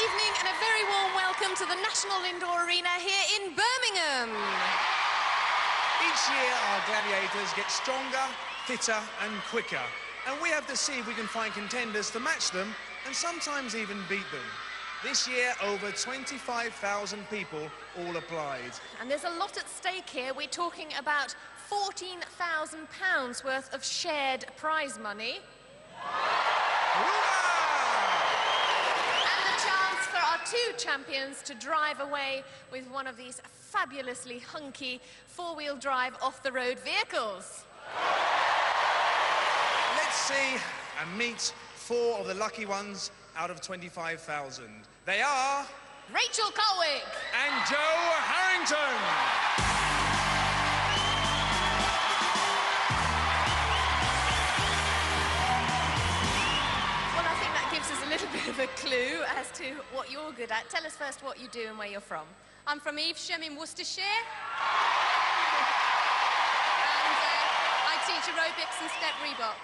evening and a very warm welcome to the National Indoor Arena here in Birmingham. Each year our gladiators get stronger, fitter and quicker, and we have to see if we can find contenders to match them and sometimes even beat them. This year, over 25,000 people all applied. And there's a lot at stake here. We're talking about £14,000 worth of shared prize money. And the chance for our two champions to drive away with one of these fabulously hunky four-wheel drive off-the-road vehicles. Let's see and meet four of the lucky ones out of 25,000. They are... Rachel Colwick and Joe Harrington. Well, I think that gives us a little bit of a clue as to what you're good at. Tell us first what you do and where you're from. I'm from Evesham in Worcestershire. And I teach aerobics and step Reebok.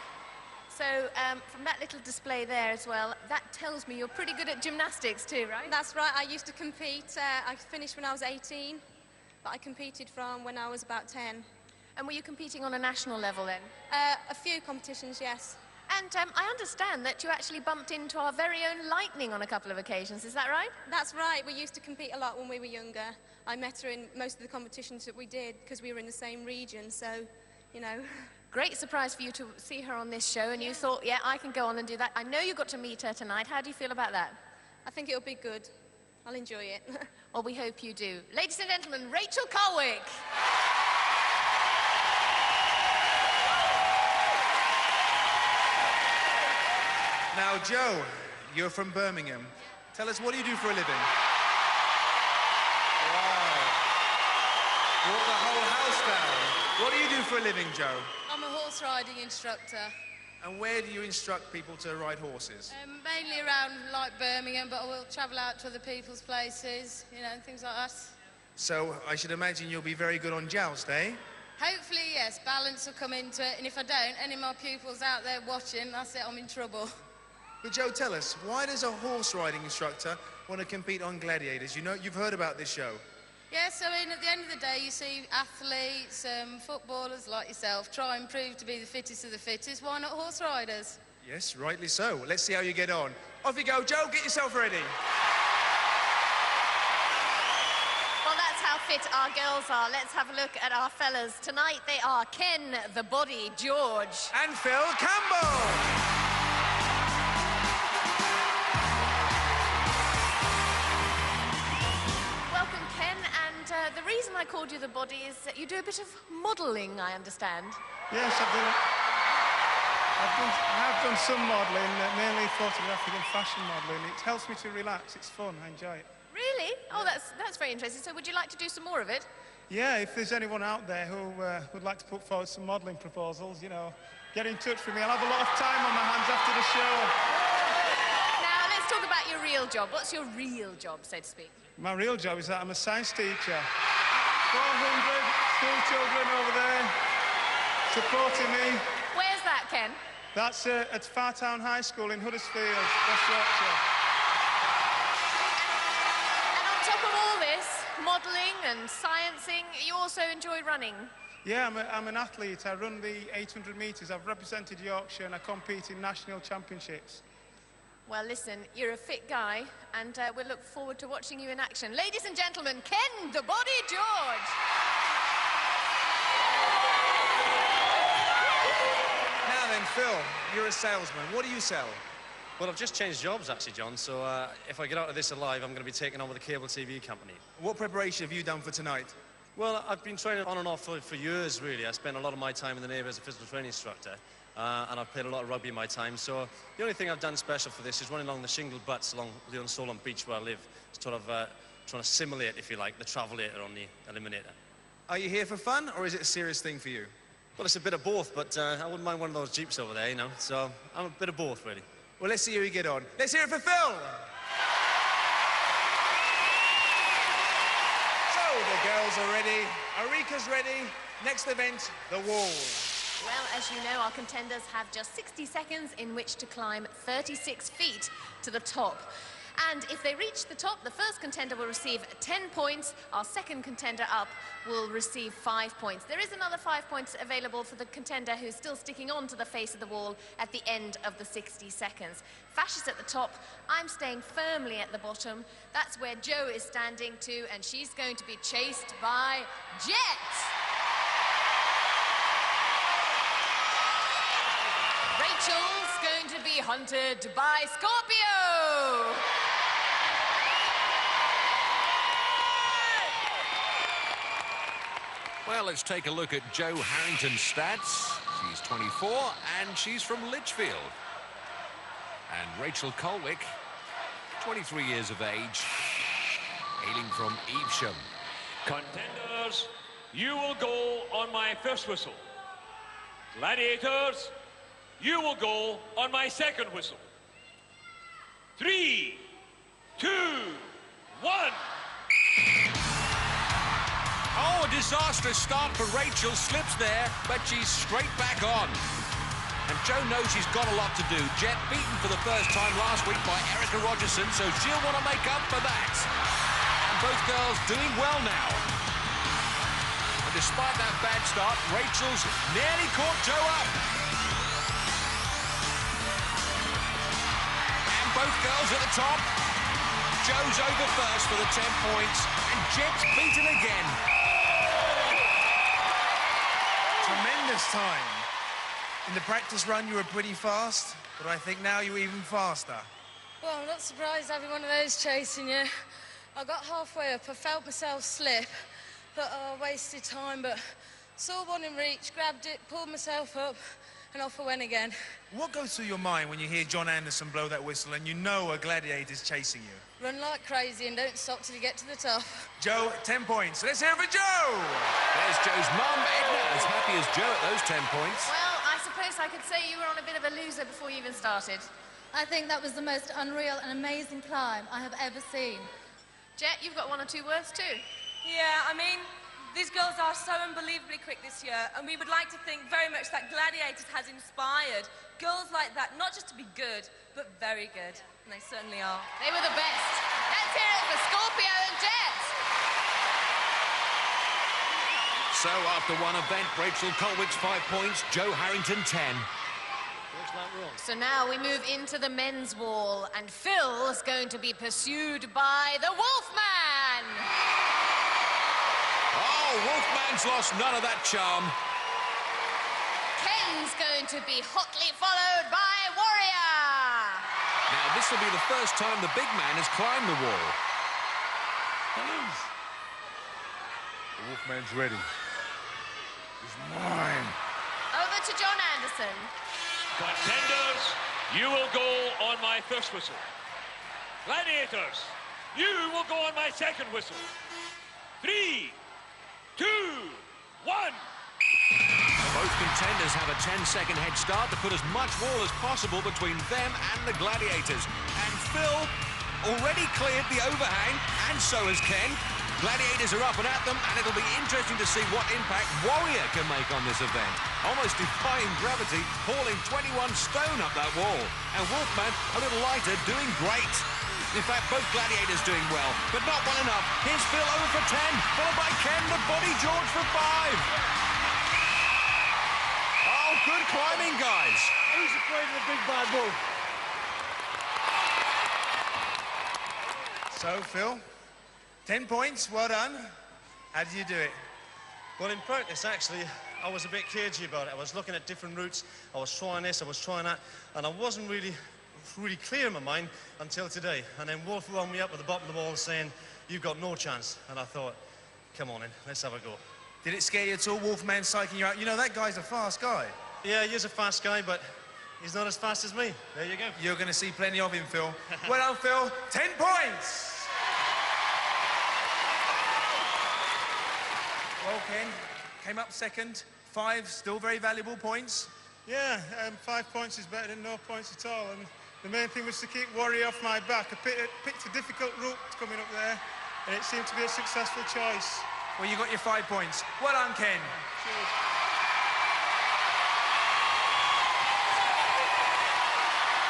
So, from that little display there as well, that tells me you're pretty good at gymnastics too, right? That's right. I used to compete. I finished when I was 18, but I competed from when I was about 10. And were you competing on a national level then? A few competitions, yes. And I understand that you actually bumped into our very own Lightning on a couple of occasions, is that right? That's right. We used to compete a lot when we were younger. I met her in most of the competitions that we did because we were in the same region, so, you know... Great surprise for you to see her on this show, and you thought, yeah, I can go on and do that. I know you got to meet her tonight. How do you feel about that? I think it'll be good. I'll enjoy it. Well, we hope you do. Ladies and gentlemen, Rachel Colwick. Now, Joe, you're from Birmingham. Tell us, what do you do for a living? Wow. Brought the whole house down. What do you do for a living, Joe? I'm a horse riding instructor. And where do you instruct people to ride horses? Mainly around, like, Birmingham, but I will travel out to other people's places, you know, and things like that. So, I should imagine you'll be very good on joust, eh? Hopefully, yes. Balance will come into it, and if I don't, any of my pupils out there watching, that's it, I'm in trouble. But, Joe, tell us, why does a horse riding instructor want to compete on Gladiators? You know, you've heard about this show. Yes, I mean, at the end of the day, you see athletes, footballers like yourself try and prove to be the fittest of the fittest. Why not horse riders? Yes, rightly so. Let's see how you get on. Off you go, Joe. Get yourself ready. Well, that's how fit our girls are. Let's have a look at our fellas. Tonight, they are Ken the Body George. And Phil Campbell. The reason I called you the Body is that you do a bit of modelling, I understand. Yes, I have done some modelling, mainly photographic and fashion modelling. It helps me to relax. It's fun. I enjoy it. Really? Oh, that's very interesting. So would you like to do some more of it? Yeah, if there's anyone out there who would like to put forward some modelling proposals, you know, get in touch with me. I'll have a lot of time on my hands after the show. Now, let's talk about your real job. What's your real job, so to speak? My real job is that I'm a science teacher. 400 school children over there supporting me. Where's that, Ken? That's at Fartown High School in Huddersfield, West Yorkshire. And on top of all this, modelling and sciencing, you also enjoy running? Yeah, I'm an athlete. I run the 800 metres. I've represented Yorkshire and I compete in national championships. Well, listen, you're a fit guy, and we'll look forward to watching you in action. Ladies and gentlemen, Ken the Body George. Now then, Phil, you're a salesman. What do you sell? Well, I've just changed jobs, actually, John, so if I get out of this alive, I'm going to be taking on with a cable TV company. What preparation have you done for tonight? Well, I've been training on and off for years, really. I spent a lot of my time in the Navy as a physical training instructor. And I've played a lot of rugby in my time, so the only thing I've done special for this is running along the shingled butts along the Unsolon beach where I live, sort of trying to simulate, if you like, the travelator on the Eliminator. Are you here for fun, or is it a serious thing for you? Well, it's a bit of both, but I wouldn't mind one of those Jeeps over there, you know, so I'm a bit of both, really. Well, let's see how you get on. Let's hear it for Phil! So, the girls are ready, Arika's ready, next event, the wall. Well, as you know, our contenders have just 60 seconds in which to climb 36 feet to the top. And if they reach the top, the first contender will receive 10 points. Our second contender up will receive 5 points. There is another 5 points available for the contender who's still sticking on to the face of the wall at the end of the 60 seconds. Fash is at the top. I'm staying firmly at the bottom. That's where Jo is standing too, and she's going to be chased by Jet. Rachel's going to be hunted by Scorpio. Well, let's take a look at Jo Harrington's stats. She's 24 and she's from Lichfield. And Rachel Colwick, 23 years of age, hailing from Evesham. Contenders, you will go on my first whistle. Gladiators, you will go on my second whistle. 3, 2, 1. Oh, a disastrous start for Rachel. Slips there, but she's straight back on. And Jo knows she's got a lot to do. Jet beaten for the first time last week by Erica Rogerson, so she'll want to make up for that. And both girls doing well now. And despite that bad start, Rachel's nearly caught Jo up. And both girls at the top. Jo's over first for the 10 points, and Jet's beaten again. Tremendous time. In the practice run, you were pretty fast, but I think now you're even faster. Well, I'm not surprised having one of those chasing you. I got halfway up, I felt myself slip. Thought, oh, I wasted time, but saw one in reach, grabbed it, pulled myself up, and off I went again. What goes through your mind when you hear John Anderson blow that whistle and you know a gladiator's chasing you? Run like crazy and don't stop till you get to the top. Jo, 10 points. Let's hear it for Jo! There's Jo's mum, Edna, as happy as Jo at those 10 points. Well, I suppose I could say you were on a bit of a loser before you even started. I think that was the most unreal and amazing climb I have ever seen. Jet, you've got 1 or 2 words too. Yeah, I mean, these girls are so unbelievably quick this year, and we would like to think very much that Gladiators has inspired girls like that, not just to be good, but very good. And they certainly are. They were the best. Let's hear it for Scorpio and Jet. So after one event, Rachel Colwick's 5 points, Jo Harrington 10. So now we move into the men's wall, and Phil is going to be pursued by the Wolfman. Oh, Wolfman's lost none of that charm. Ken's going to be hotly followed by Warrior. Now, this will be the first time the big man has climbed the wall. The Wolfman's ready. He's mine. Over to John Anderson. Contenders, you will go on my first whistle. Gladiators, you will go on my second whistle. 3, 2, 1. Both contenders have a 10-second head start to put as much wall as possible between them and the Gladiators. And Phil already cleared the overhang, and so has Ken. Gladiators are up and at them, and it'll be interesting to see what impact Warrior can make on this event. Almost defying gravity, hauling 21 stone up that wall. And Wolfman, a little lighter, doing great. In fact, both Gladiators doing well, but not well enough. Here's Phil over for 10, followed by Ken, the Body George for 5. Oh, good climbing, guys. Who's afraid of the big bad wolf? So, Phil, 10 points, well done. How did you do it? Well, in practice, actually, I was a bit cagey about it. I was looking at different routes. I was trying this, I was trying that, and I wasn't really clear in my mind until today. And then Wolf wound me up at the bottom of the wall saying, "You've got no chance." And I thought, come on in, let's have a go. Did it scare you at all, Wolfman psyching you out? You know, that guy's a fast guy. Yeah, he is a fast guy, but he's not as fast as me. There you go. You're going to see plenty of him, Phil. Well done, Phil. 10 points! Well, Ken, came up second. 5 still very valuable points. Yeah, 5 points is better than no points at all. And the main thing was to keep Warrior off my back. I picked a difficult route coming up there, and it seemed to be a successful choice. Well, you got your 5 points. Well done, Ken. Cheers.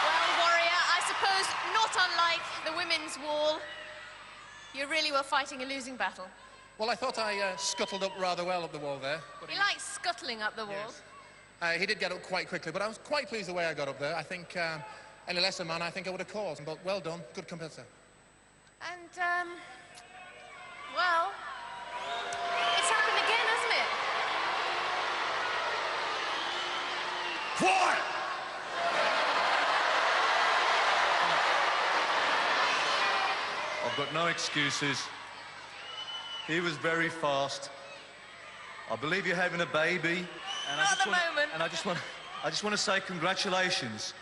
Well, Warrior, I suppose not unlike the women women's wall, you really were fighting a losing battle. Well, I thought I scuttled up rather well up the wall there. But He likes scuttling up the wall. yes. He did get up quite quickly, but I was quite pleased the way I got up there. I think any lesser man, I think I would have caused. But well done, good competitor. And, well, it's happened again, hasn't it? Quiet! I've got no excuses. He was very fast. I believe you're having a baby. And Not at the moment. And I just want to say congratulations.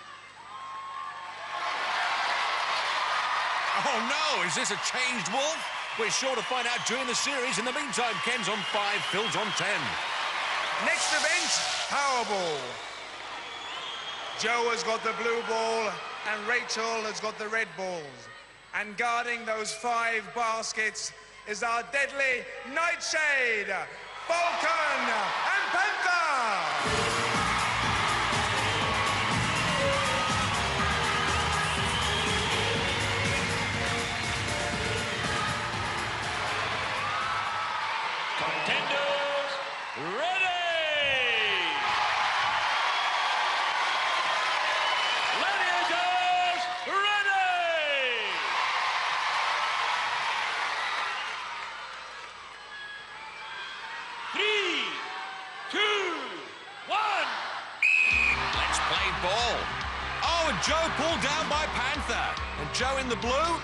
Oh no, is this a changed wolf? We're sure to find out during the series. In the meantime, Ken's on 5, Phil's on 10. Next event, Powerball. Joe has got the blue ball and Rachel has got the red balls. And guarding those 5 baskets is our deadly Nightshade, Falcon and Panther. Contenders, ready! Gladiators, ready! Three, two, one. Let's play ball. Oh, and Joe pulled down by Panther. And Joe in the blue,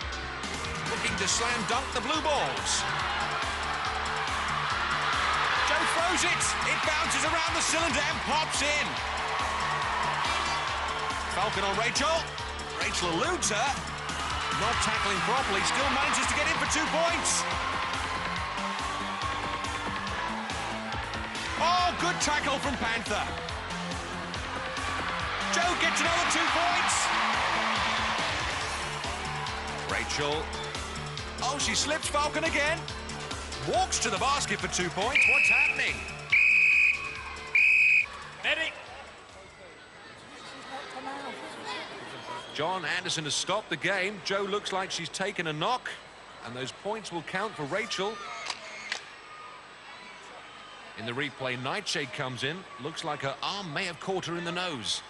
looking to slam dunk the blue balls. Joe throws it. It bounces around the cylinder and pops in. Falcon on Rachel. Rachel eludes her. Not tackling properly. Still manages to get in for 2 points. Oh, good tackle from Panther. Joe gets another 2 points. Rachel. Oh, she slips Falcon again. Walks to the basket for 2 points. What's happening? Medic. John Anderson has stopped the game. Joe looks like she's taken a knock. And those points will count for Rachel. In the replay, Nightshade comes in. Looks like her arm may have caught her in the nose.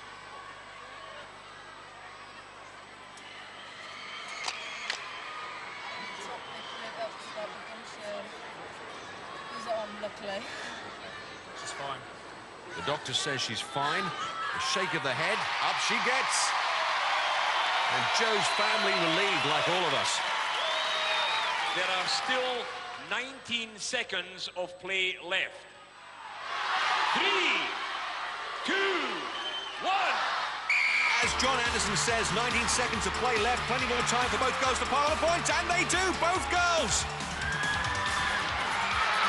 She's fine. The doctor says she's fine. A shake of the head. Up she gets. And Joe's family relieved like all of us. There are still 19 seconds of play left. 3, 2, 1. As John Anderson says, 19 seconds of play left. Plenty more time for both girls to pile on points. And they do, both girls.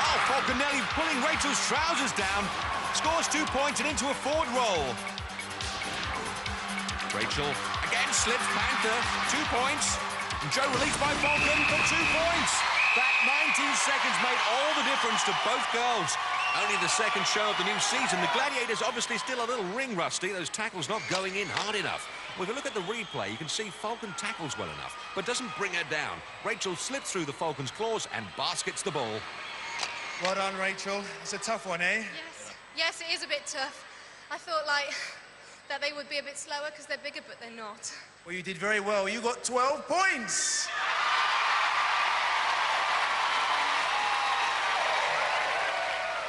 Oh, Falconelli pulling Rachel's trousers down. Scores 2 points and into a forward roll. Rachel again slips Panther. 2 points. And Joe released by Falcon for 2 points. That 19 seconds made all the difference to both girls. Only the second show of the new season. The Gladiators obviously still a little ring rusty. Those tackles not going in hard enough. Well, if you look at the replay, you can see Falcon tackles well enough, but doesn't bring her down. Rachel slips through the Falcon's claws and baskets the ball. Well done, Rachel. It's a tough one, eh? Yes, it is a bit tough. I thought, like, that they would be a bit slower because they're bigger, but they're not. Well, you did very well. You got 12 points.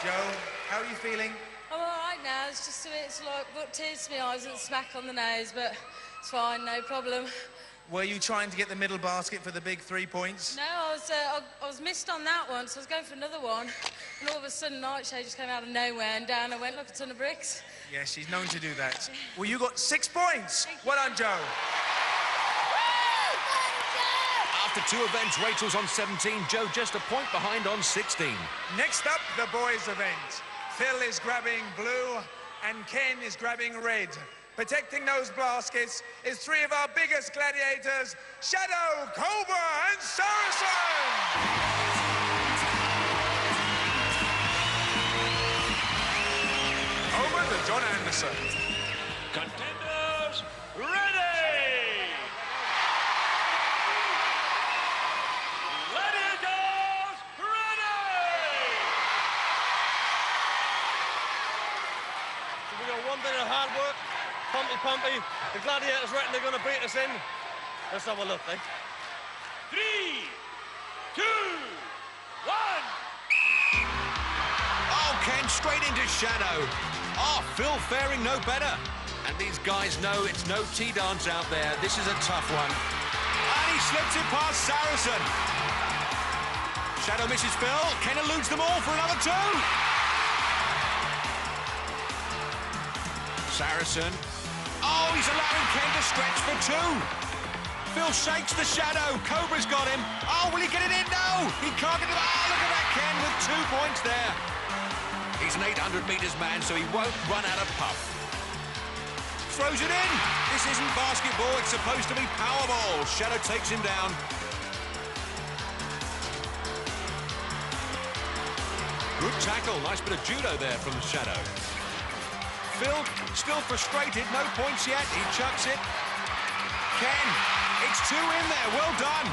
Joe, how are you feeling? I'm all right now. It's just a bit like brought tears to my eyes and smack on the nose, but it's fine, no problem. Were you trying to get the middle basket for the big 3 points? No, I was missed on that one, so I was going for another one, and all of a sudden Nightshade just came out of nowhere, and down I went like a ton of bricks. Yes, she's known to do that. Well, you got 6 points. Well done, Joe. After 2 events, Rachel's on 17. Joe just a point behind on 16. Next up, the boys' event. Phil is grabbing blue and Ken is grabbing red. Protecting those baskets is 3 of our biggest gladiators, Shadow, Cobra and Saracen! Over to John Anderson. Contenders, ready! We've got one bit of hard work. Pumpy. The Gladiators reckon they're going to beat us in. Let's have a look, then. 3, 2, 1. Oh, Ken, straight into shadow. Oh, Phil faring no better. And these guys know it's no tea dance out there. This is a tough one. And he slips it past Saracen. Shadow misses Phil. Ken eludes them all for another 2. Saracen. Oh, he's allowing Ken to stretch for 2. Phil shakes the shadow. Cobra's got him. Oh, will he get it in? No! He can't get it. Oh, look at that, Ken, with 2 points there. He's an 800 metres man, so he won't run out of puff. Throws it in. This isn't basketball. It's supposed to be powerball. Shadow takes him down. Good tackle. Nice bit of judo there from the Shadow. Phil, still frustrated. No points yet. He chucks it. Ken, it's 2 in there. Well done.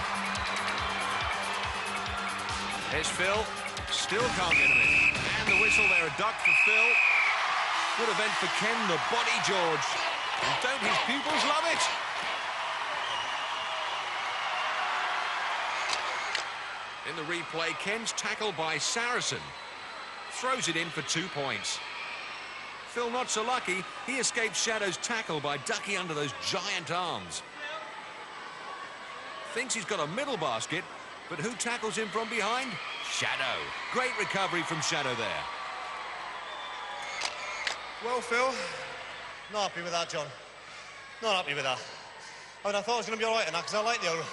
Here's Phil. Still can't get him in. And the whistle there. A duck for Phil. Good event for Ken, the body George. And don't his pupils love it? In the replay, Ken's tackle by Saracen throws it in for 2 points. Phil not so lucky. He escaped Shadow's tackle by ducking under those giant arms. Thinks he's got a middle basket, but who tackles him from behind? Shadow. Great recovery from Shadow there. Well, Phil, not happy with that, John. Not happy with that. I mean, I thought it was going to be all right in that, because I like the old...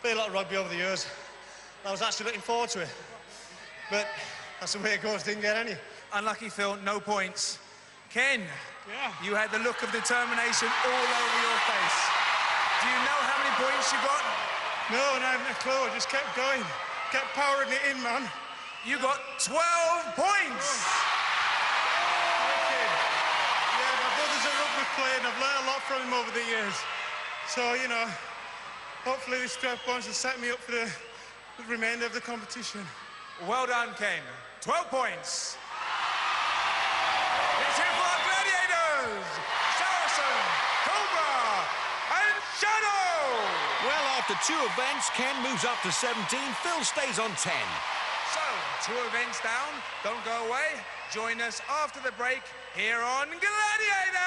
Played a lot of rugby over the years. I was actually looking forward to it. But that's the way it goes, didn't get any. Unlucky, Phil, no points. Ken, you had the look of determination all over your face. Do you know how many points you got? No, and I haven't a clue. I just kept going. Kept powering it in, man. You got 12 points! Playing. I've learned a lot from him over the years. So, you know, hopefully these 12 points will set me up for the remainder of the competition. Well done, Ken. 12 points. Let's hear for our Gladiators! Saracen, Cobra, and Shadow! Well, after 2 events, Ken moves up to 17. Phil stays on 10. So, 2 events down. Don't go away. Join us after the break here on Gladiators!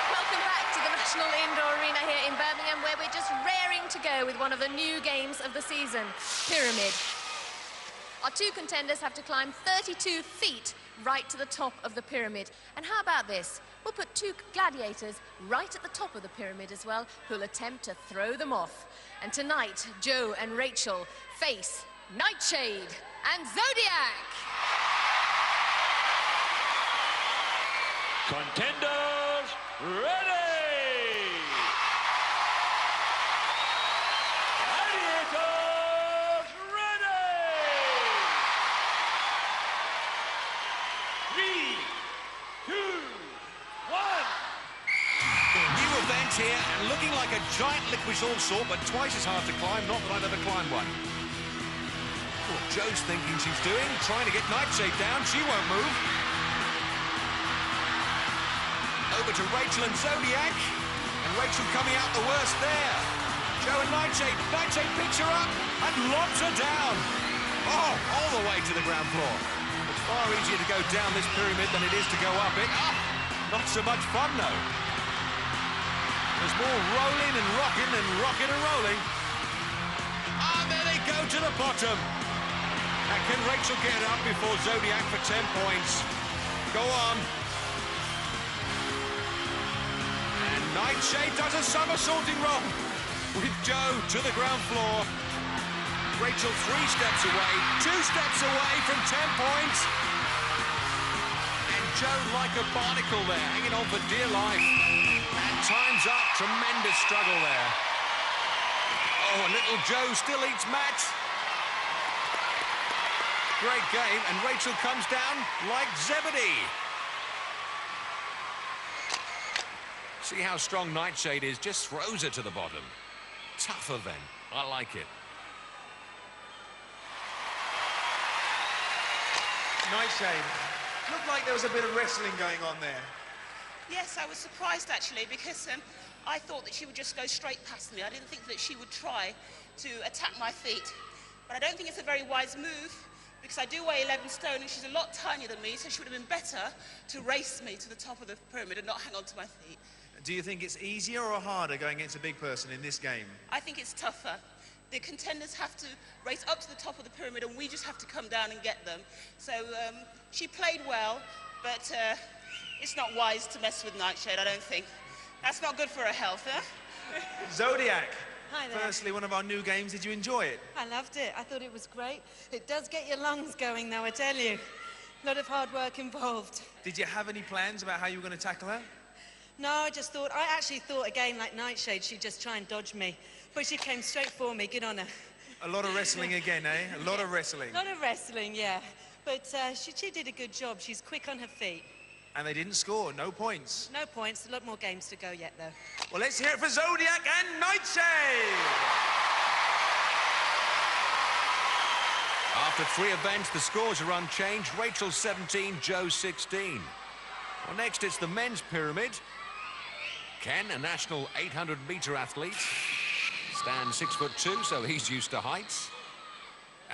Welcome back to the National Indoor Arena here in Birmingham, where we're just raring to go with one of the new games of the season, Pyramid. Our 2 contenders have to climb 32 feet right to the top of the pyramid. And how about this? We'll put 2 gladiators right at the top of the pyramid as well, who'll attempt to throw them off. And tonight, Joe and Rachel face Nightshade and Zodiac. Contenders, ready! Gladiators, ready! 3, 2, 1. New event here, and looking like a giant liquid all sort, but twice as hard to climb. Not that I've ever climbed one. What Joe's thinking she's doing, trying to get Nightshade down. She won't move. Over to Rachel and Zodiac. And Rachel coming out the worst there. Joe and Nightshade. Nightshade picks her up and lobs her down. Oh, all the way to the ground floor. It's far easier to go down this pyramid than it is to go up it. Oh, not so much fun, though. There's more rolling and rocking and rocking and rolling. Ah, there they go to the bottom. Now, can Rachel get up before Zodiac for 10 points? Go on. And Nightshade does a somersaulting roll with Joe to the ground floor. Rachel 3 steps away, 2 steps away from 10 points. And Joe like a barnacle there, hanging on for dear life. And time's up, tremendous struggle there. Oh, and little Joe still eats mat. Great game, and Rachel comes down like Zebedee. See how strong Nightshade is, just throws her to the bottom. Tough event. I like it. Nightshade, looked like there was a bit of wrestling going on there. Yes, I was surprised actually because I thought that she would just go straight past me. I didn't think that she would try to attack my feet. But I don't think it's a very wise move because I do weigh 11 stone and she's a lot tinier than me, so she would have been better to race me to the top of the pyramid and not hang on to my feet. Do you think it's easier or harder going against a big person in this game? I think it's tougher. The contenders have to race up to the top of the pyramid and we just have to come down and get them. So she played well, but it's not wise to mess with Nightshade, I don't think. That's not good for her health, huh? Zodiac. Hi there. Firstly, one of our new games. Did you enjoy it? I loved it. I thought it was great. It does get your lungs going, though, I tell you. A lot of hard work involved. Did you have any plans about how you were going to tackle her? No, I actually thought a game like Nightshade, she'd just try and dodge me. But she came straight for me, good on her. A lot of wrestling again, eh? A lot of wrestling. A lot of wrestling, yeah. But she did a good job. She's quick on her feet. And they didn't score, no points. No points, a lot more games to go yet, though. Well, let's hear it for Zodiac and Nightshade! After 3 events, the scores are unchanged. Rachel 17, Joe 16. Well, next it's the men's pyramid. Ken, a national 800-metre athlete, stands 6'2", so he's used to heights.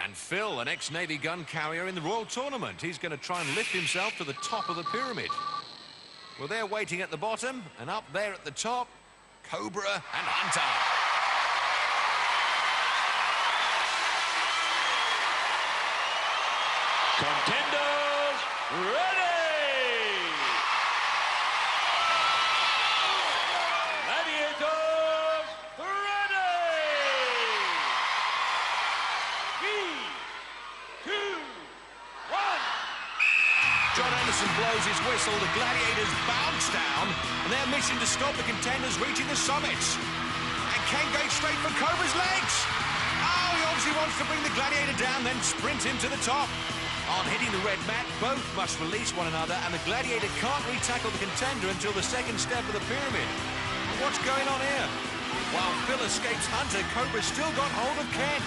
And Phil, an ex-Navy gun carrier in the Royal Tournament. He's going to try and lift himself to the top of the pyramid. Well, they're waiting at the bottom, and up there at the top, Cobra and Hunter. Contenders ready! Gladiators ready! 3, 2, 1. John Anderson blows his whistle, the Gladiators bounce down, and their mission to stop the contenders reaching the summit. And Ken goes straight for Cobra's legs. Oh, he obviously wants to bring the Gladiator down, then sprint him to the top. On hitting the red mat, both must release one another, and the Gladiator can't re-tackle the contender until the second step of the pyramid. What's going on here? While Phil escapes Hunter, Cobra's still got hold of Ken.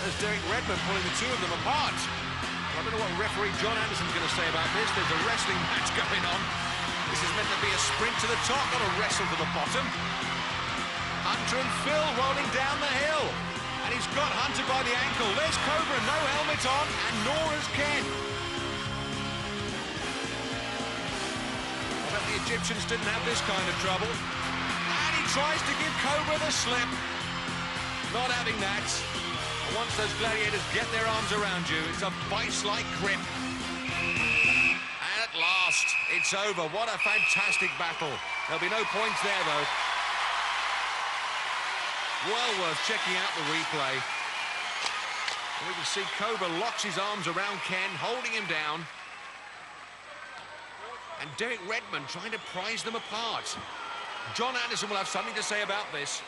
There's Derek Redmond pulling the two of them apart. I don't know what referee John Anderson's going to say about this. There's a wrestling match going on. This is meant to be a sprint to the top, not a wrestle to the bottom. Hunter and Phil rolling down the hill. And he's got Hunter by the ankle. There's Cobra, no helmet on, and nor is Ken. I bet the Egyptians didn't have this kind of trouble. And he tries to give Cobra the slip. Not having that. Once those Gladiators get their arms around you, it's a vice-like grip. And at last, it's over. What a fantastic battle. There'll be no points there, though. Well worth checking out the replay. And we can see Cobra locks his arms around Ken, holding him down. And Derek Redmond trying to prise them apart. John Anderson will have something to say about this.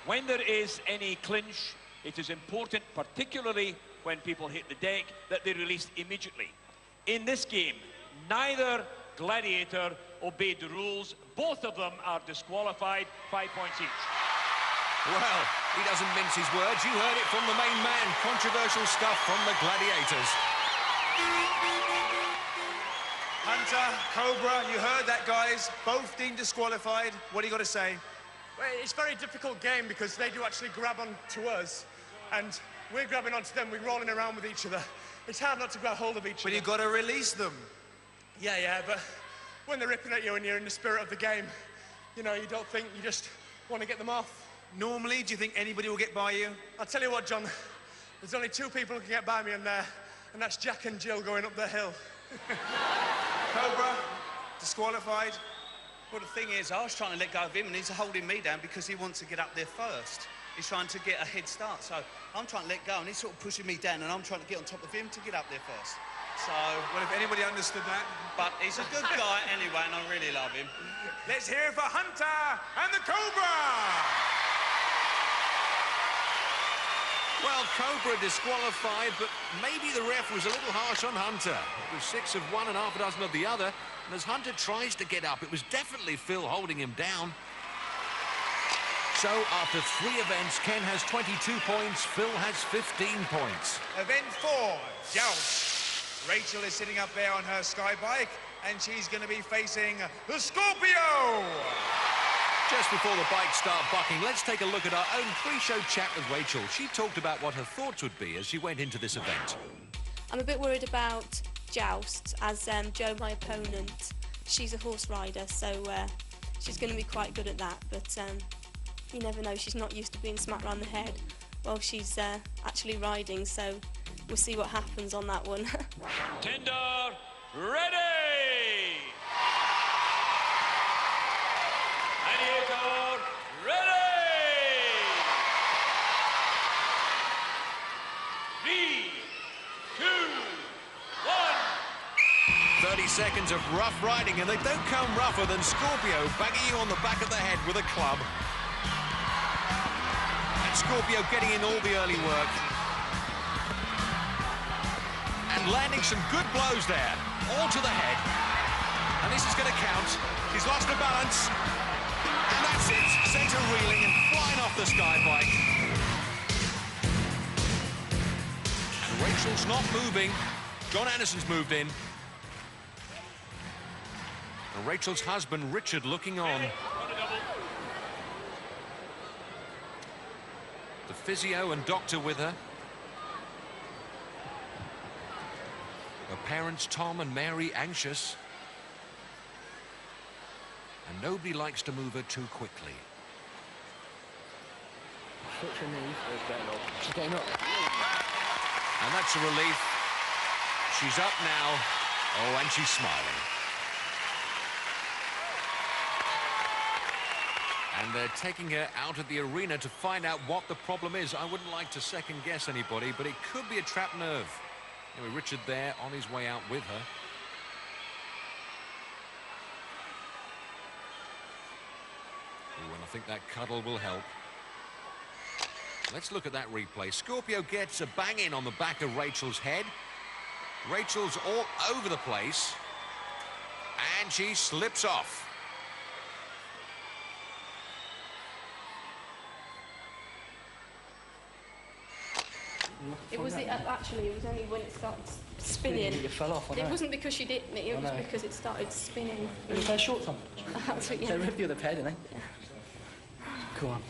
When there is any clinch, it is important, particularly when people hit the deck, that they release immediately. In this game, neither Gladiator obeyed the rules. Both of them are disqualified, 5 points each. Well, he doesn't mince his words. You heard it from the main man. Controversial stuff from the Gladiators. Hunter, Cobra, you heard that, guys. Both deemed disqualified. What do you got to say? Well, it's a very difficult game because they do actually grab on to us, and we're grabbing onto them. We're rolling around with each other. It's hard not to grab hold of each other. But you've got to release them. Yeah, but when they're ripping at you and you're in the spirit of the game, you know, you don't think, you just want to get them off. Normally, do you think anybody will get by you? I'll tell you what, John, there's only 2 people who can get by me in there, and that's Jack and Jill going up the hill. Cobra, disqualified. Well, the thing is, I was trying to let go of him, and he's holding me down because he wants to get up there first. He's trying to get a head start, so I'm trying to let go, and he's sort of pushing me down, and I'm trying to get on top of him to get up there first. So, well, if anybody understood that. But he's a good guy anyway, and I really love him. Let's hear it for Hunter and the Cobra! Well, Cobra disqualified, but maybe the ref was a little harsh on Hunter. It was 6 of one and half a dozen of the other. And as Hunter tries to get up, it was definitely Phil holding him down. So after 3 events, Ken has 22 points, Phil has 15 points. Event 4, Joust. Rachel is sitting up there on her sky bike, and she's going to be facing the Scorpio. Just before the bikes start bucking, let's take a look at our own pre-show chat with Rachel. She talked about what her thoughts would be as she went into this event. I'm a bit worried about Joust, as Jo, my opponent, she's a horse rider, so she's going to be quite good at that, but you never know, she's not used to being smacked around the head while she's actually riding, so we'll see what happens on that one. Tender, ready! Gladiator, ready! 3, 2, 1. 30 seconds of rough riding, and they don't come rougher than Scorpio banging you on the back of the head with a club. And Scorpio getting in all the early work. And landing some good blows there, all to the head. And this is going to count. He's lost the balance. And that's it, centre reeling and flying off the sky bike. And Rachel's not moving. John Anderson's moved in. And Rachel's husband, Richard, looking on. The physio and doctor with her. Her parents, Tom and Mary, anxious. And nobody likes to move her too quickly. She's getting up. And that's a relief. She's up now. Oh, and she's smiling. And they're taking her out of the arena to find out what the problem is. I wouldn't like to second guess anybody, but it could be a trapped nerve. Anyway, Richard there on his way out with her. Ooh, and I think that cuddle will help. Let's look at that replay. Scorpio gets a bang in on the back of Rachel's head. Rachel's all over the place. And she slips off. It was actually, it was only when it started spinning. It fell off, I know. It wasn't because she hit me, it was because it started spinning. It was their shorts on. That's what, yeah. They ripped the other pair, didn't they? Yeah. Come on.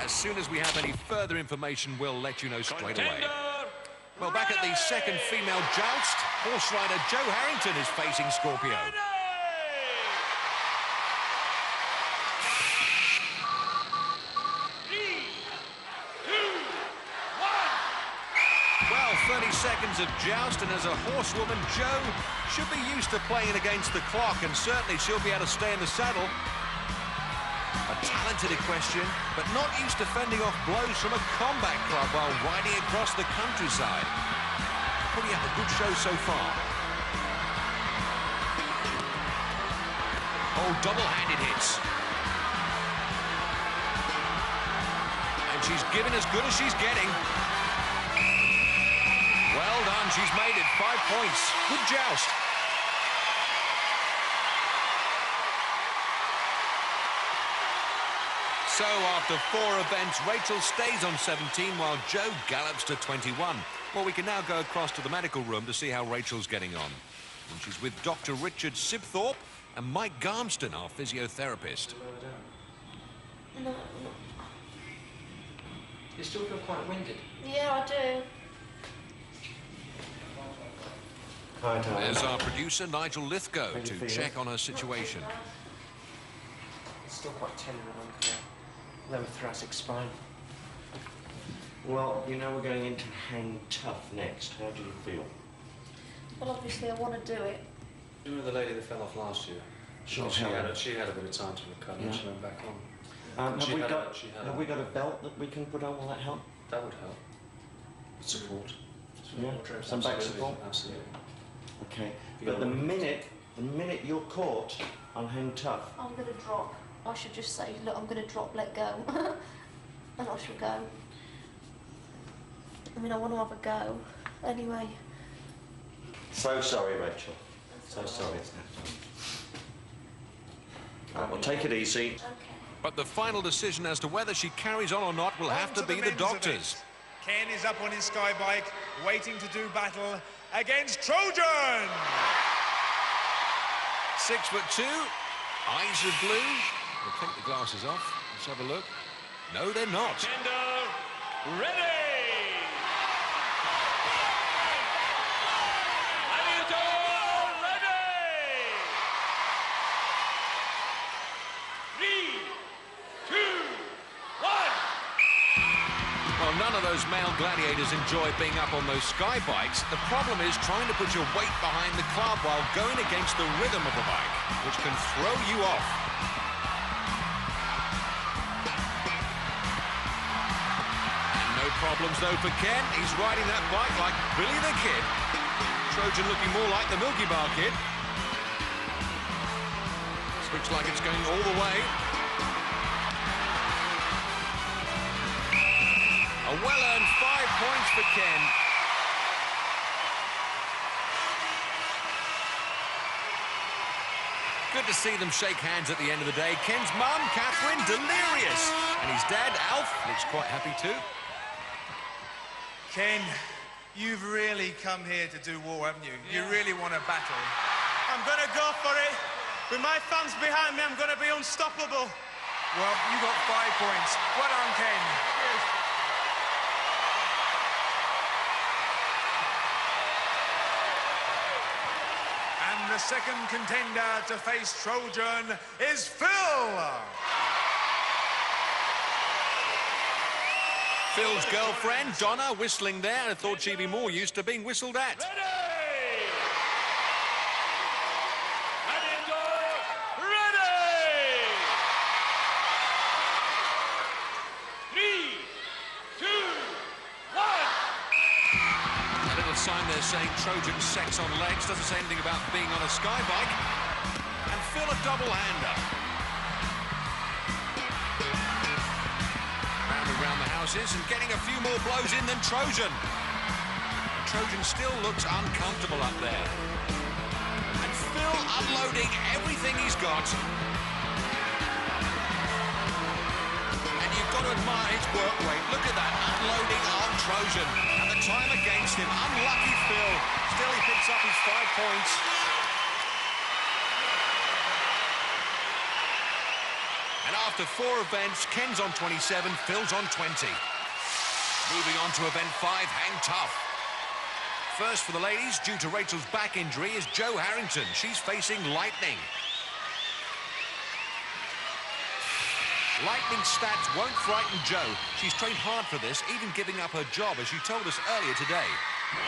As soon as we have any further information, we'll let you know straight away. Well, back at the second female joust, horse rider Joe Harrington is facing Scorpio. Well, 30 seconds of joust, and as a horsewoman, Joe should be used to playing against the clock, and certainly she'll be able to stay in the saddle. A talented equestrian, but not used to fending off blows from a combat club while riding across the countryside. Putting up a good show so far. Oh, double-handed hits. And she's giving as good as she's getting. Well done, she's made it. 5 points. Good joust. So after 4 events, Rachel stays on 17 while Joe gallops to 21. Well, we can now go across to the medical room to see how Rachel's getting on. And she's with Dr. Richard Sibthorpe and Mike Garmston, our physiotherapist. You still feel quite winded? Yeah, I do. There's our producer, Nigel Lithgow, to check on her situation. It's still quite tender along the lower thoracic spine. Well, you know we're going into hang tough next. How do you feel? Well, obviously I want to do it. You remember the lady that fell off last year? Sure. She had a bit of time to recover and she went back on. Have we got a belt that we can put on? Will that help? That would help. Support. Yeah, some back support? Absolutely. Okay, but the minute you're caught on hang tough... I'm going to drop. I should just say, look, I'm going to drop, let go. And I shall go. I mean, I want to have a go. Anyway. So sorry, Rachel. So sorry. Right, well, take it easy. But the final decision as to whether she carries on or not will have to be the men's doctors. event. Ken is up on his sky bike, waiting to do battle against Trojan. 6'2", eyes are blue. We'll take the glasses off. Let's have a look. No, they're not. Contender, ready! Well, none of those male gladiators enjoy being up on those sky bikes. The problem is trying to put your weight behind the club while going against the rhythm of the bike, which can throw you off. And no problems, though, for Ken. He's riding that bike like Billy the Kid. Trojan looking more like the Milky Bar Kid. This looks like it's going all the way. A well-earned 5 points for Ken. Good to see them shake hands at the end of the day. Ken's mum, Catherine, delirious. And his dad, Alf, looks quite happy too. Ken, you've really come here to do war, haven't you? You really want to battle. I'm going to go for it. With my fans behind me, I'm going to be unstoppable. Well, you got 5 points. Well done, Ken. Cheers. And the second contender to face Trojan is Phil. Phil's girlfriend, Donna, whistling there. I thought she'd be more used to being whistled at. Sign there saying Trojan sex on legs, doesn't say anything about being on a sky bike. And Phil a double-hander. Round and round the houses and getting a few more blows in than Trojan. And Trojan still looks uncomfortable up there. And Phil unloading everything he's got. And you've got to admire his work rate. Look at that, unloading on Trojan. And the time against him, unlucky Phil. Still he picks up his 5 points. And after 4 events, Ken's on 27, Phil's on 20. Moving on to event 5, Hang Tough. First for the ladies, due to Rachel's back injury, is Jo Harrington. She's facing Lightning. Lightning stats won't frighten Jo. She's trained hard for this, even giving up her job, as she told us earlier today.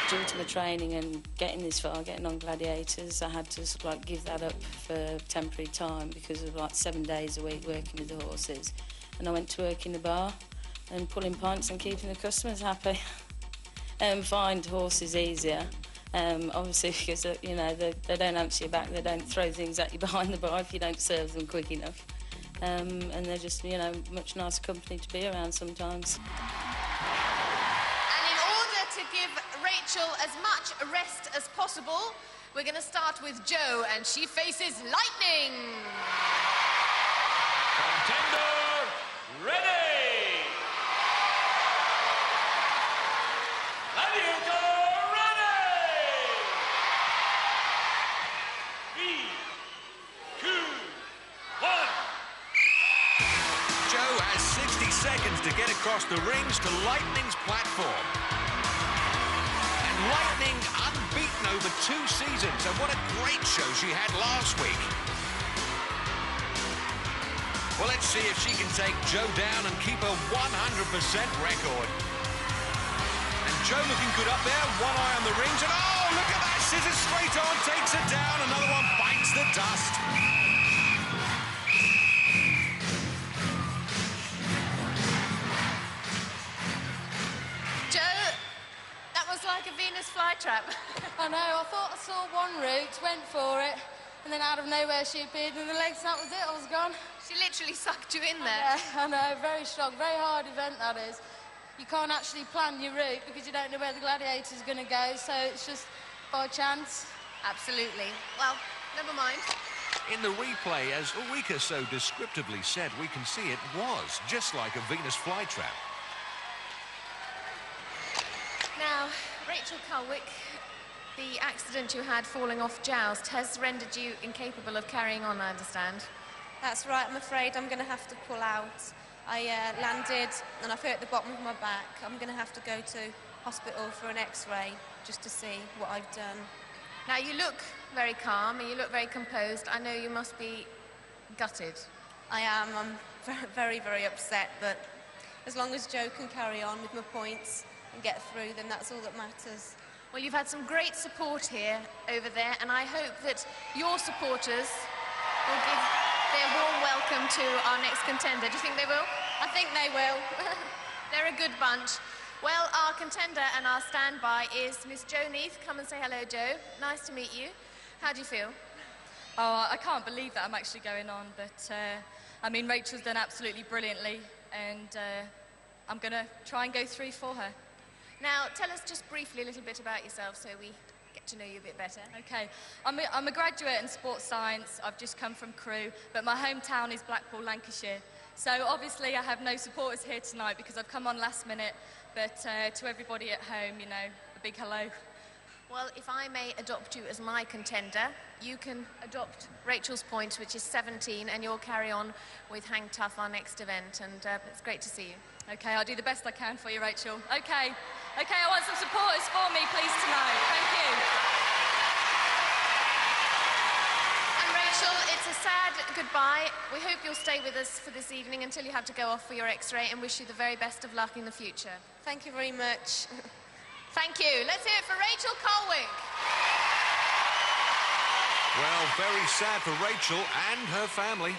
Due to my training and getting this far, getting on Gladiators, I had to sort of like give that up for temporary time because of like 7 days a week working with the horses. And I went to work in the bar and pulling pints and keeping the customers happy. Find horses easier. Obviously because, you know, they don't answer your back, they don't throw things at you behind the bar if you don't serve them quick enough. And they're just, you know, much nicer company to be around sometimes. And in order to give Rachel as much rest as possible, we're going to start with Jo, and she faces Lightning. Contender, ready! Gladiator, ready! 3, 2, 1. Jo has 60 seconds to get across the rings to Lightning's platform. And Lightning unbeaten over 2 seasons, and what a great show she had last week. Well, let's see if she can take Jo down and keep her 100% record. And Jo looking good up there, one eye on the rings, and oh, look at that, scissors straight on, takes her down, another one bites the dust. Like a Venus flytrap. I know, I thought I saw one route, went for it, and then out of nowhere she appeared and the legs, that was it, I was gone. She literally sucked you in there. I know, very strong, very hard event that is. you can't actually plan your route because you don't know where the Gladiators are going to go, so it's just by chance. Absolutely. Well, never mind. In the replay, as Ulrika so descriptively said, we can see it was just like a Venus flytrap. Now, Rachel Culwick, the accident you had falling off joust has rendered you incapable of carrying on, I understand. That's right, I'm afraid I'm going to have to pull out. I landed and I've hurt the bottom of my back. I'm going to have to go to hospital for an x-ray just to see what I've done. Now, you look very calm and you look very composed. I know you must be gutted. I am. I'm very, very upset, but as long as Joe can carry on with my points and get through, then that's all that matters. Well, you've had some great support here, over there, and I hope that your supporters will give their warm welcome to our next contender. Do you think they will? I think they will. They're a good bunch. Well, our contender and our standby is Miss Jo Neath. Come and say hello, Jo. Nice to meet you. How do you feel? Oh, I can't believe that I'm actually going on, but I mean, Rachel's done absolutely brilliantly, and I'm going to try and go through for her. Now, tell us just briefly a little bit about yourself so we get to know you a bit better. Okay, I'm a graduate in sports science. I've just come from Crewe, but my hometown is Blackpool, Lancashire. So obviously I have no supporters here tonight because I've come on last minute, but to everybody at home, you know, a big hello. Well, if I may adopt you as my contender, you can adopt Rachel's point, which is 17, and you'll carry on with Hang Tough, our next event, and it's great to see you. Okay, I'll do the best I can for you, Rachel. Okay, I want some supporters for me, please, tonight. Thank you. And Rachel, it's a sad goodbye. We hope you'll stay with us for this evening until you have to go off for your x-ray, and wish you the very best of luck in the future. Thank you very much. Thank you. Let's hear it for Rachel Culwick. Well, very sad for Rachel and her family.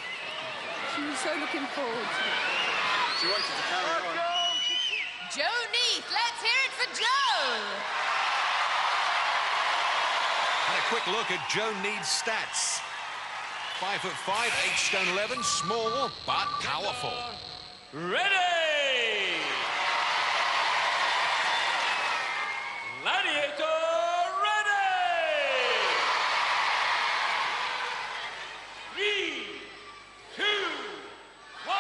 She was so looking forward to it. She wanted to carry on. Jo Neath, let's hear it for Jo. And a quick look at Jo Neath's stats. 5'5", 8 stone 11, small but powerful. Ready! Gladiator ready! 3, 2, 1.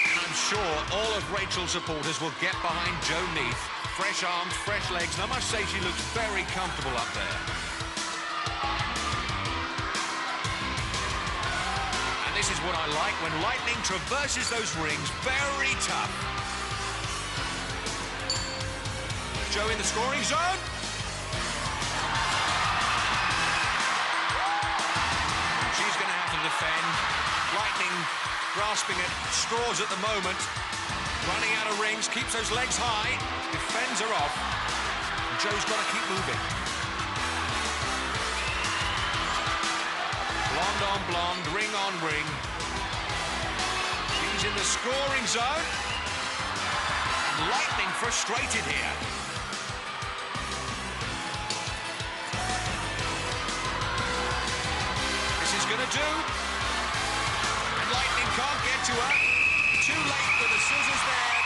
And I'm sure all of Rachel's supporters will get behind Jo Neath. Fresh arms, fresh legs, and I must say she looks very comfortable up there. And this is what I like when lightning traverses those rings. Very tough. Jo in the scoring zone. She's going to have to defend. Lightning grasping at straws at the moment. Running out of rings, keeps those legs high. Defends her off. And Jo's got to keep moving. Blonde on blonde, ring on ring. She's in the scoring zone. Lightning frustrated here. Gonna do. And Lightning can't get to her. Too late with the scissors there.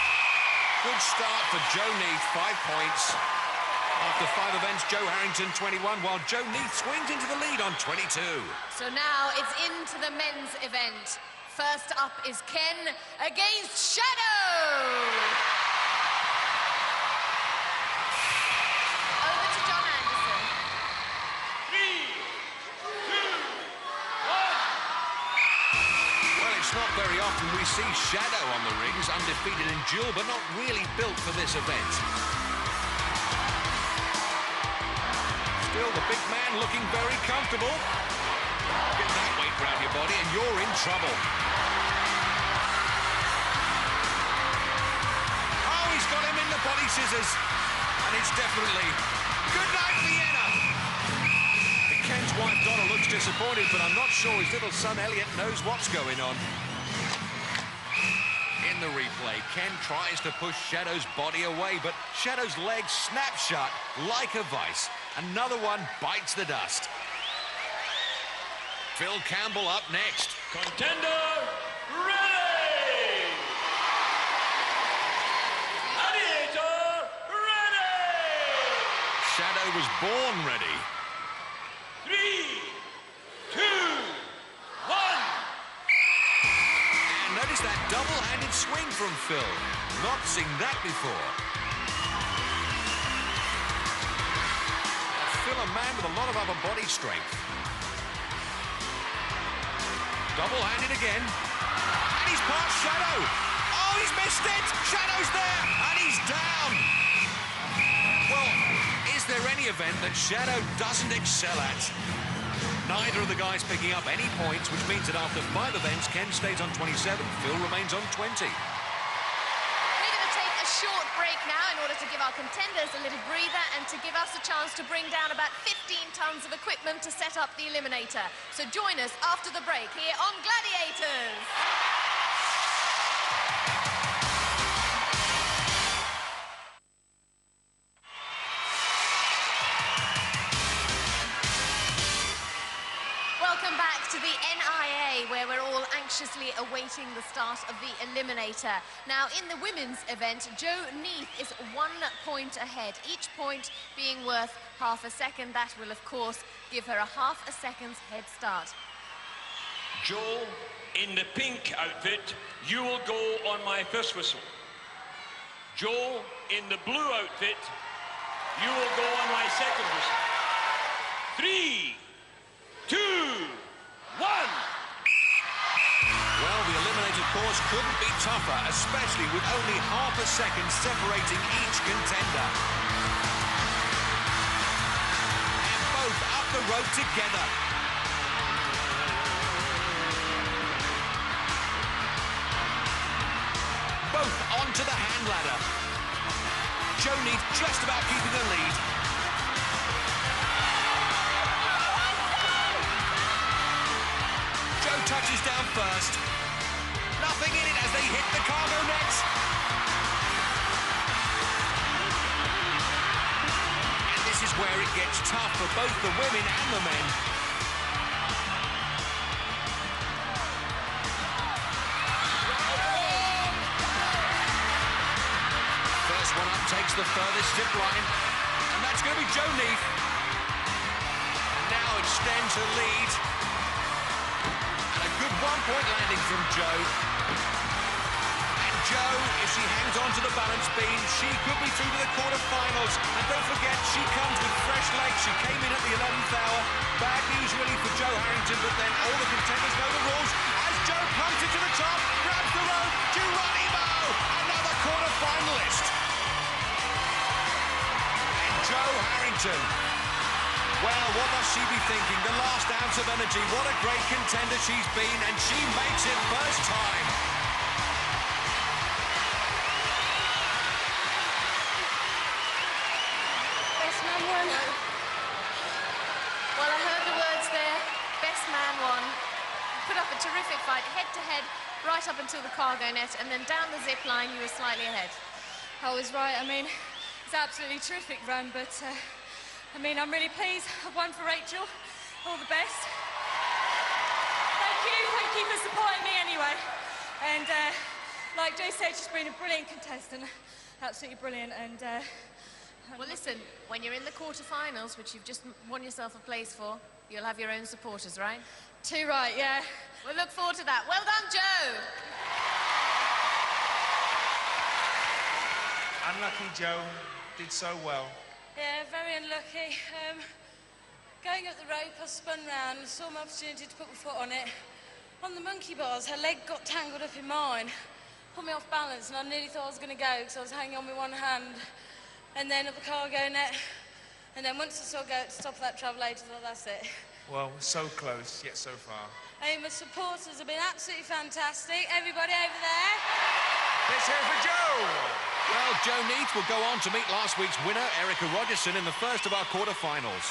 Good start for Jo Neath, 5 points. After 5 events, Joe Harrington 21, while Jo Neath swings into the lead on 22. So now it's into the men's event. First up is Ken against Shadow. Over to John Anderson. 3, 2, 1. Well, it's not very often we see Shadow on the rings, undefeated in duel, but not really built for this event. Still, the big man looking very comfortable. Get that weight around your body and you're in trouble. Oh, he's got him in the body scissors. And it's definitely good night, Vienna. Ken's wife Donna looks disappointed, but I'm not sure his little son Elliot knows what's going on. In the replay, Ken tries to push Shadow's body away, but Shadow's legs snap shut like a vice. Another one bites the dust. Phil Campbell up next. Contender ready! was born ready. 3, 2, 1. And notice that double-handed swing from Phil. Not seen that before. Phil, a man with a lot of upper body strength. Double-handed again. And he's past Shadow. Oh, he's missed it. Shadow's there. And he's down. Well, is there any event that Shadow doesn't excel at? Neither of the guys picking up any points, which means that after 5 events, Ken stays on 27, Phil remains on 20. We're going to take a short break now in order to give our contenders a little breather and to give us a chance to bring down about 15 tons of equipment to set up the Eliminator. So join us after the break here on Gladiators. Welcome back to the NIA, where we're all anxiously awaiting the start of the Eliminator. Now, in the women's event, Jo Neath is 1 point ahead, each point being worth half a second. That will, of course, give her a half a second's head start. Jo, in the pink outfit, you will go on my first whistle. Jo, in the blue outfit, you will go on my second whistle. 3, 2, 1. Well, the eliminated course couldn't be tougher, especially with only half a second separating each contender. And both up the road together. Both onto the hand ladder. Jo Neath just about keeping the lead. Jo touches down first. Nothing in it as they hit the cargo net. And this is where it gets tough for both the women and the men. First one up takes the furthest zip line. And that's going to be Jo Neath. And now extends her lead. Good 1-point landing from Jo. And Jo, if she hangs on to the balance beam, she could be through to the quarterfinals. And don't forget, she comes with fresh legs. She came in at the 11th hour. Bad news really for Jo Harrington, but then all the contenders know the rules. As Jo pumps it to the top, grabs the rope, Geronimo, another quarterfinalist. And Jo Harrington. Well, what must she be thinking? The last ounce of energy. What a great contender she's been, and she makes it first time. Best man won. Well, I heard the words there. Best man won. Put up a terrific fight, head-to-head, right up until the cargo net, and then down the zip line, you were slightly ahead. I was right. I mean, it's an absolutely terrific run, but I mean, I'm really pleased. I've won for Rachel. All the best. Thank you for supporting me anyway. And like Jay said, she's been a brilliant contestant. Absolutely brilliant. And well, listen, when you're in the quarterfinals, which you've just won yourself a place for, you'll have your own supporters, right? Too right, yeah. We'll look forward to that. Well done, Jo. Unlucky Jo, did so well. Yeah, very unlucky. Going up the rope, I spun round and saw my opportunity to put my foot on it. On the monkey bars, her leg got tangled up in mine, put me off balance, and I nearly thought I was going to go because I was hanging on with one hand. And then up the cargo net, and then once I saw go at the top of that travelator, I thought, that's it. Well, so close, yet so far. Hey, my supporters have been absolutely fantastic. Everybody over there. Let's hear for Jo. Well, Jo Neath will go on to meet last week's winner, Erica Rogerson, in the first of our quarterfinals.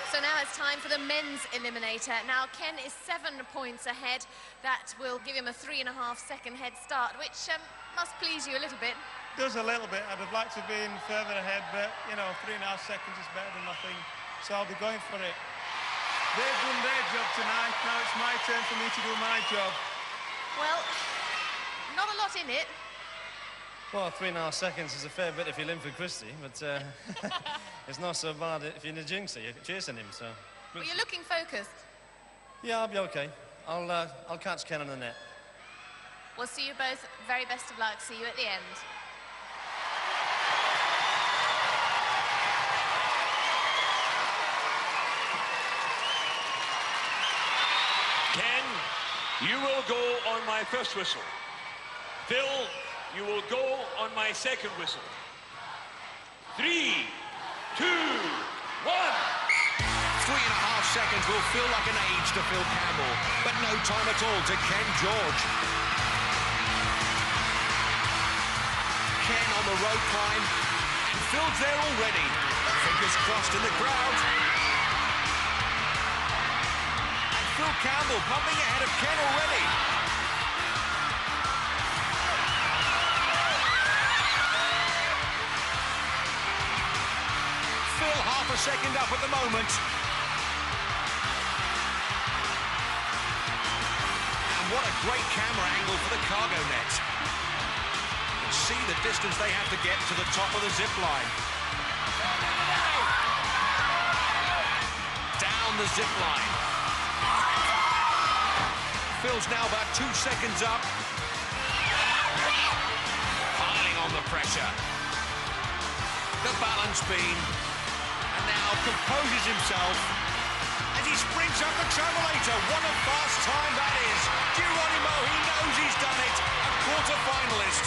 So now it's time for the men's eliminator. Now, Ken is 7 points ahead. That will give him a 3.5-second head start, which must please you a little bit. Does a little bit. I'd have liked to have been further ahead, but, you know, 3.5 seconds is better than nothing. So I'll be going for it. They've done their job tonight. Now it's my turn for me to do my job. Well, not a lot in it. Well, 3.5 seconds is a fair bit if you're Linford Christie, but it's not so bad if you're Najingsa. You're chasing him, so... Well, you're looking focused. Yeah, I'll be okay. I'll catch Ken on the net. We'll see you both. Very best of luck. See you at the end. Ken, you will go on my first whistle. Phil, you will go on my second whistle. 3, 2, 1. 3.5 seconds will feel like an age to Phil Campbell, but no time at all to Ken George. Ken on the rope climb, and Phil's there already. Fingers crossed in the crowd. And Phil Campbell pumping ahead of Ken already. Phil half a second up at the moment. And what a great camera angle for the cargo net. See the distance they have to get to the top of the zip line. Down the zip line. Phil's now about 2 seconds up. Piling on the pressure. The balance beam. And now composes himself as he sprints up the travelator. What a fast time that is. Geronimo, he knows he's done it. A quarter-finalist.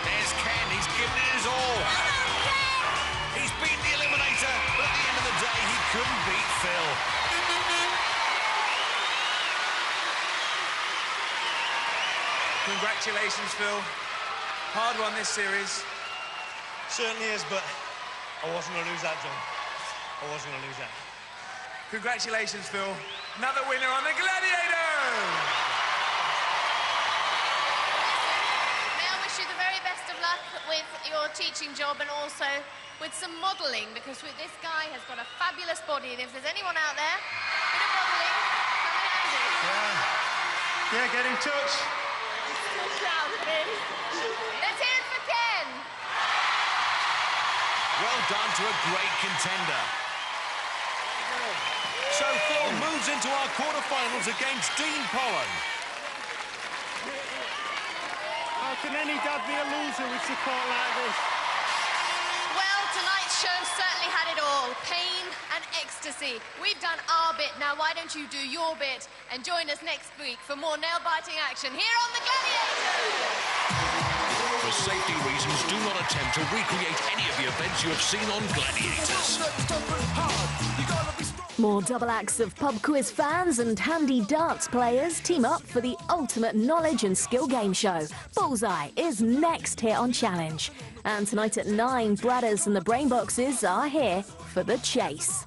There's Ken, he's given it his all. He's beaten the Eliminator, but at the end of the day, he couldn't beat Phil. Congratulations, Phil. Hard one this series. Certainly is, but I wasn't going to lose that, John. I wasn't going to lose that. Congratulations, Phil. Another winner on the Gladiators! May I wish you the very best of luck with your teaching job and also with some modelling, because this guy has got a fabulous body, and if there's anyone out there, a bit of modelling, come in handy. Yeah, get in touch. Let's hear it for Ken. Well done to a great contender. So Phil moves into our quarterfinals against Dean Pollen. How can any dad be a loser with support like this? Well, tonight's show certainly had it all. Pain and ecstasy. We've done our bit. Now, why don't you do your bit and join us next week for more nail-biting action here on The Gladiators! For safety reasons, do not attempt to recreate any of the events you have seen on Gladiators. More double acts of pub quiz fans and handy darts players team up for the ultimate knowledge and skill game show. Bullseye is next here on Challenge. And tonight at 9, Bradders and the Brainboxes are here for the chase.